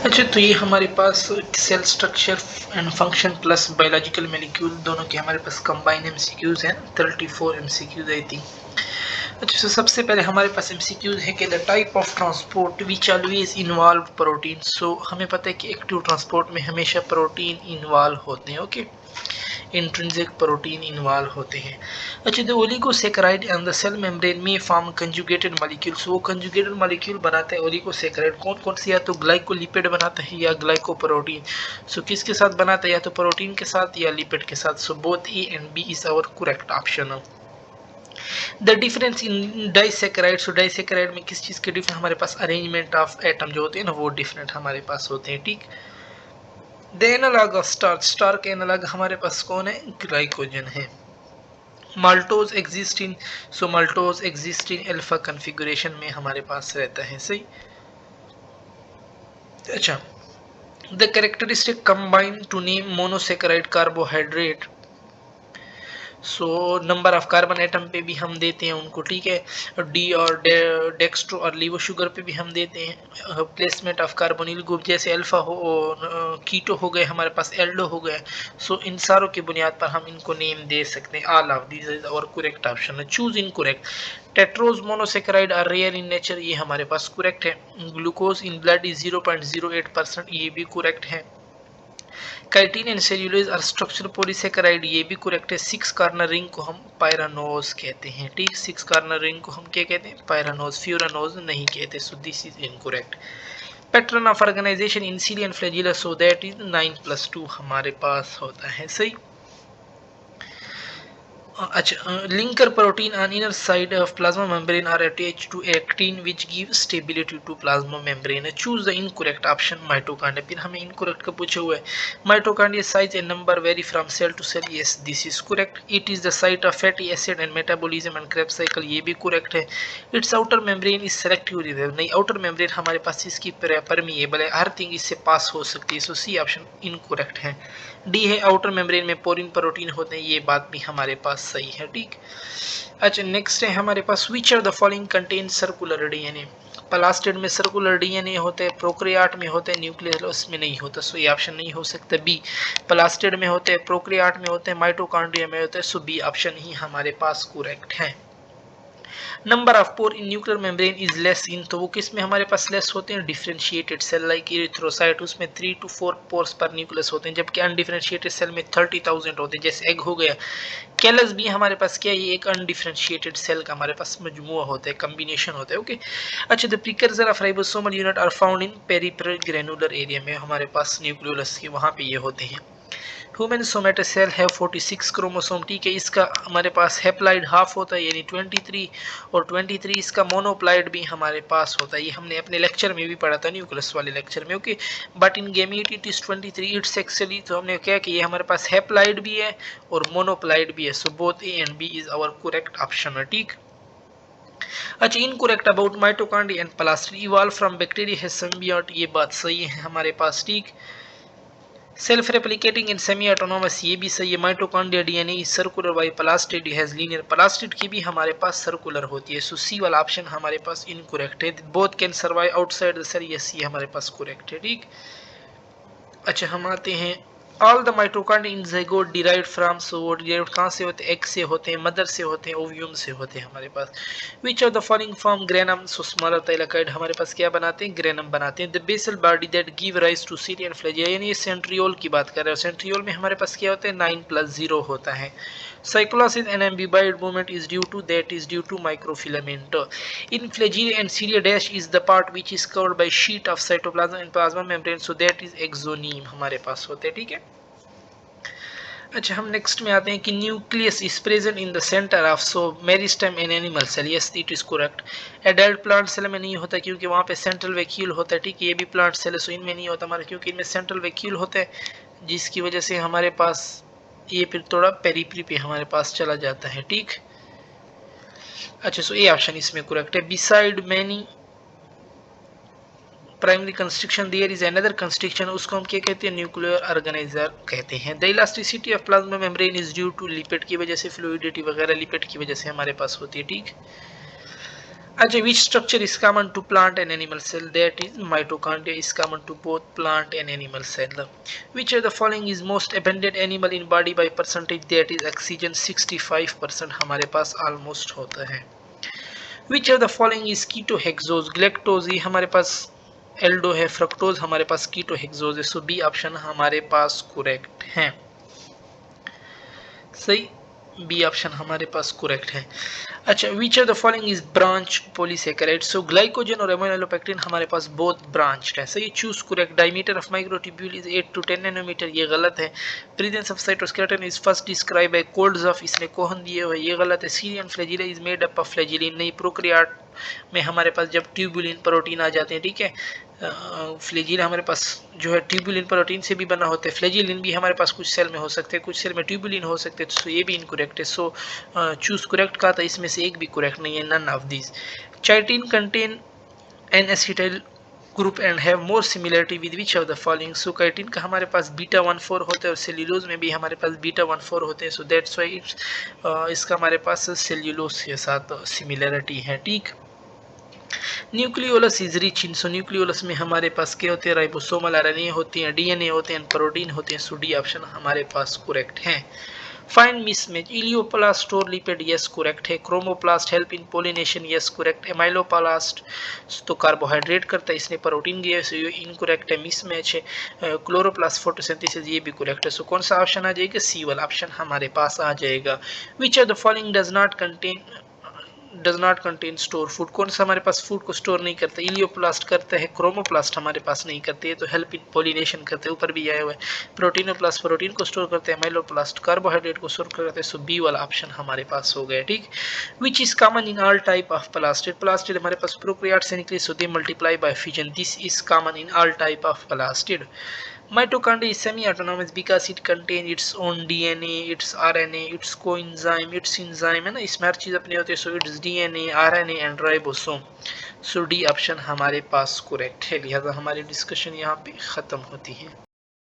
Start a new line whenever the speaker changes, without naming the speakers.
अच्छा, तो ये हमारे पास cell structure and function plus biological molecule दोनों के हमारे पास कंबाइन एमसीक्यूज हैं, 34 एमसीक्यूज आई थिंक। अच्छा, तो सबसे पहले हमारे पास एमसीक्यूज है कि the type of transport which always involve protein. So हमें पता है कि एक्टिव ट्रांसपोर्ट में हमेशा प्रोटीन इन्वॉल्व होते हैं। ओके, इंट्रिंसिक प्रोटीन इन्वॉल्व होते हैं। अच्छा, the oligosaccharide and the cell membrane में फॉर्म कंजुगेटेड मॉलिक्यूल्स। वो कंजुगेटेड मॉलिक्यूल बनाते हैं ओलिगोसैकेराइड। कौन कौन से? या तो ग्लाइकोलिपिड बनाता है या ग्लाइकोप्रोटीन। सो किसके साथ बनाता है? या तो प्रोटीन के साथ या लिपिड के साथ। So both A and B is our correct option. The difference in disaccharide. So disaccharide में किस चीज के डिफरेंस? हमारे पास अरेंजमेंट ऑफ एटम जो होते हैं ना वो डिफरेंट हमारे पास होते हैं। ठीक। The analogue of starch. Star के एनालॉग हमारे पास कौन है? ग्लाइकोजन है। Maltose exist in. So maltose exist in alpha configuration में हमारे पास रहता है। सही। अच्छा, the characteristic combine to name monosaccharide carbohydrate. So number of carbon atom पे भी हम देते हैं उनको। ठीक है, डी और डेक्स्ट्रो और लीवो शुगर पे भी हम देते हैं। प्लेसमेंट ऑफ कार्बोनिल ग्रुप जैसे अल्फा हो, कीटो हो गए, हमारे पास एल्डो हो गए। सो इन सारों की बुनियाद पर हम इनको नेम दे सकते हैं। All of this is our correct option. Choose incorrect. Tetrose monosaccharide are rare in nature, ये हमारे पास करेक्ट है। ग्लूकोज इन ब्लड इज 0.08%, ये भी करेक्ट है। Chitin and cellulose are structure polysaccharide, ये भी करेक्ट है। 6 कॉर्नर रिंग को हम पायरानोज कहते हैं। ठीक, 6 कॉर्नर रिंग को हम क्या कहते हैं? पायरानोज। फ्यूरानोज नहीं कहते। So this is incorrect. Pattern of organization in cilia and flagella, so that is 9+2 हमारे पास होता है। सही। अच्छा, linker protein on inner side of plasma membrane are attached to actin which give stability to plasma membrane. Choose the incorrect option mitochondria. फिर हमें incorrect का पूछा हुआ है। Mitochondria size and number vary from cell to cell, yes this is correct. It is the site of fatty acid and metabolism and Krebs cycle, ये भी correct है। It's outer membrane is selective relative, नहीं, outer membrane हमारे पास इसकी permeable है, हर thing इससे पास हो सकती है। सो सी ऑप्शन इनकरेक्ट है। डी है आउटर मेम्ब्रेन में पोरिन प्रोटीन होते हैं, ये बात भी हमारे पास सही है। ठीक। अच्छा, नेक्स्ट है हमारे पास which are the following contain circular DNA. Plastid में सर्कुलर डीएनए होते हैं, प्रोक्रियाट में होते हैं, न्यूक्लियस में नहीं होता। सो ये ऑप्शन नहीं हो सकता। बी। प्लास्टिड में होते हैं, प्रोक्रियाट में होते हैं, माइटोकॉन्ड्रिया में होते हैं। सो बी ऑप्शन ही हमारे पास करेक्ट है। Number of pore in nuclear membrane is less in, तो वो किस में हमारे पास लेस होते हैं? डिफरेंशिएटेड सेल लाइक इरिथ्रोसाइट, उसमें 3 to 4 पोर्स पर न्यूक्लियस होते हैं, जबकि अनडिफरेंशिएटेड सेल में 30,000 होते हैं, जैसे एग हो गया। कैलस भी हमारे पास क्या है? ये एक अनडिफरेंशिएटेड सेल का हमारे पास मजमुआ होता है, कॉम्बिनेशन होता है। ओके। अच्छा, the precursor of ribosomal unit are found in peripheral granular area में, हमारे पास न्यूक्लियोलस के वहां पे ये होते हैं। ह्यूमन सोमेटोसेल है 46 क्रोमोसोम। ठीक है, इसका हमारे पास हेप्लाइड हाफ होता है यानी 23, और 23 इसका मोनोप्लाइड भी हमारे पास होता है। ये हमने अपने लेक्चर में भी पढ़ा था, न्यूक्लियस वाले लेक्चर में। Okay, but in gamete it is 23 it's actually, तो हमने क्या कि ये हमारे पास हेप्लाइड भी है और मोनोप्लाइड भी है। So both A and B is our correct option. ठीक। अच्छा, incorrect about mitochondria and plastid evolve from bacteria है सिम्बियोट, ये बात सही है हमारे पास। ठीक। Self replicating in semi autonomous, ये भी सही है। Mitochondria DNA is circular while plastid has linear, plastid की भी हमारे पास सर्कुलर होती है। सो सी वाला ऑप्शन हमारे पास इनकरेक्ट है। Both can survive outside the cell, yes ये हमारे पास करेक्ट है। ठीक। अच्छा, हम आते हैं all the mitochondria in zygote derived from, so derived कहाँ से होते हैं? एग से होते हैं, मदर से होते हैं, ओव्यूम से होते हैं हमारे पास। Which of the following form granum, so smaller thylakoid हमारे पास क्या बनाते हैं? ग्रेनम बनाते हैं। The basal body that give rise to cilia and flagella, यानी सेंट्रियोल की बात कर रहे हैं। सेंट्रियोल में हमारे पास क्या होता है? 9+0 होता है। Cyclosis and amoeboid movement is due to, that is due to microfilament. In Flagella and cilia dash is the part which is covered by sheet of cytoplasm and plasma membrane, so that is exoneme हमारे पास होते हैं। ठीक है। अच्छा, हम next में आते हैं कि nucleus is present in the centre of, so meristem in animal cell, yes it is correct. Adult plant cell में नहीं होता क्योंकि वहाँ पे सेंट्रल वैक्यूल होता है। ठीक है, ये भी प्लांट सेल है, सो इनमें नहीं होता हमारे, क्योंकि इनमें सेंट्रल वैक्यूल होता है, जिसकी वजह से हमारे पास ये फिर थोड़ा पेरिफेरी पे हमारे पास चला जाता है। ठीक। अच्छा, सो ये ऑप्शन इसमें करेक्ट है। Beside many primary construction there is another construction, उसको हम क्या कहते हैं? न्यूक्लियर ऑर्गेनाइजर कहते हैं। The elasticity of plasma membrane is due to lipid की वजह से, फ्लूइडिटी वगैरह लिपिड की वजह से हमारे पास होती है। ठीक। अच्छा, which structure is common to plant and animal cell? That is mitochondria is common to both plant and animal cell. Which of the following is most abundant animal in body by percentage? That is oxygen 65% हमारे पास almost होता है. Which of the following is ketohexose? Galactose ही हमारे पास Aldo है, fructose हमारे पास कीटोहेक्सोज है. सो B option हमारे पास correct है. सही, बी ऑप्शन हमारे पास करेक्ट है. अच्छा, which of the following is branch polysaccharide? So glycogen और एमिनोपेक्टिन हमारे पास बोथ ब्रांच्ड है. सही, choose correct. Diameter of microtubule is 8 to 10 nanometre, ये गलत है. Presence of cytoskeleton is first describe by Koltsov, इसने कोहन दिए हुए, ये गलत है. सीरियन flagella is made up of flagellin, नहीं. प्रोक्रियाट में हमारे पास जब ट्यूबुलिन प्रोटीन आ जाते हैं, ठीक है, फ्लैजिल हमारे पास जो है ट्यूबुलिन प्रोटीन से भी बना होता है. फ्लैजिलिन भी हमारे पास कुछ सेल में हो सकते हैं, कुछ सेल में ट्यूबुलिन हो सकते हैं. सो ये भी इनकरेक्ट है. सो चूज करेक्ट का था, इसमें से एक भी करेक्ट नहीं है. None of this. Chitin contain N acetyl group and have more similarity with which of the following? So chitin का हमारे पास बीटा 1,4 होता है और सेल्यूलोज में भी हमारे पास बीटा 1,4 होते हैं. सो दैट्स वाई इसका हमारे पास सेल्यूलोज के साथ सिमिलरिटी है. ठीक. Nucleolus is rich in, so nucleolus में हमारे पास क्या होते हैं? राइबोसोमल आरएनए होती हैं, डीएनए होते हैं, प्रोटीन होते हैं. सो डी ऑप्शन हमारे पास करेक्ट है. Find mismatch. Elaioplast store lipid, yes correct है. Chromoplast help in pollination, yes correct. Amyloplast तो कार्बोहाइड्रेट करता है, इसने प्रोटीन दिया है, सो ये इनकरेक्ट है. मिसमैच है. क्लोरोप्लास्ट फोटोसिंथेसिस, ये भी करेक्ट है. सो कौन सा ऑप्शन आ जाएगा? सी वाला ऑप्शन हमारे पास आ जाएगा. विच of the following does not contain store food? कौन सा हमारे पास फूड को स्टोर नहीं करता? इलियोप्लास्ट करता है, क्रोमोप्लास्ट हमारे पास नहीं करते. तो हेल्प इन पोलिनेशन करते हैं, ऊपर भी आया हुआ है. प्रोटीनोप्लास्ट प्रोटीन को स्टोर करते हैं, माइलोप्लास्ट कार्बोहाइड्रेट को स्टोर करते हैं. सो बी वाला ऑप्शन हमारे पास हो गया. ठीक. Which is common in all type of plastid? Plastid हमारे पास प्रोक्रियाट से निकले, so they multiply by fission. This is common in all type of plastid. Mitochondria is semi-autonomous because it contains its own DNA, its RNA, its coenzyme, its enzyme, है ना, इसमें हर चीज़ अपनी होती है. So it's DNA, RNA and ribosome. So D option हमारे पास correct है. लिहाजा हमारी डिस्कशन यहाँ पे ख़त्म होती है.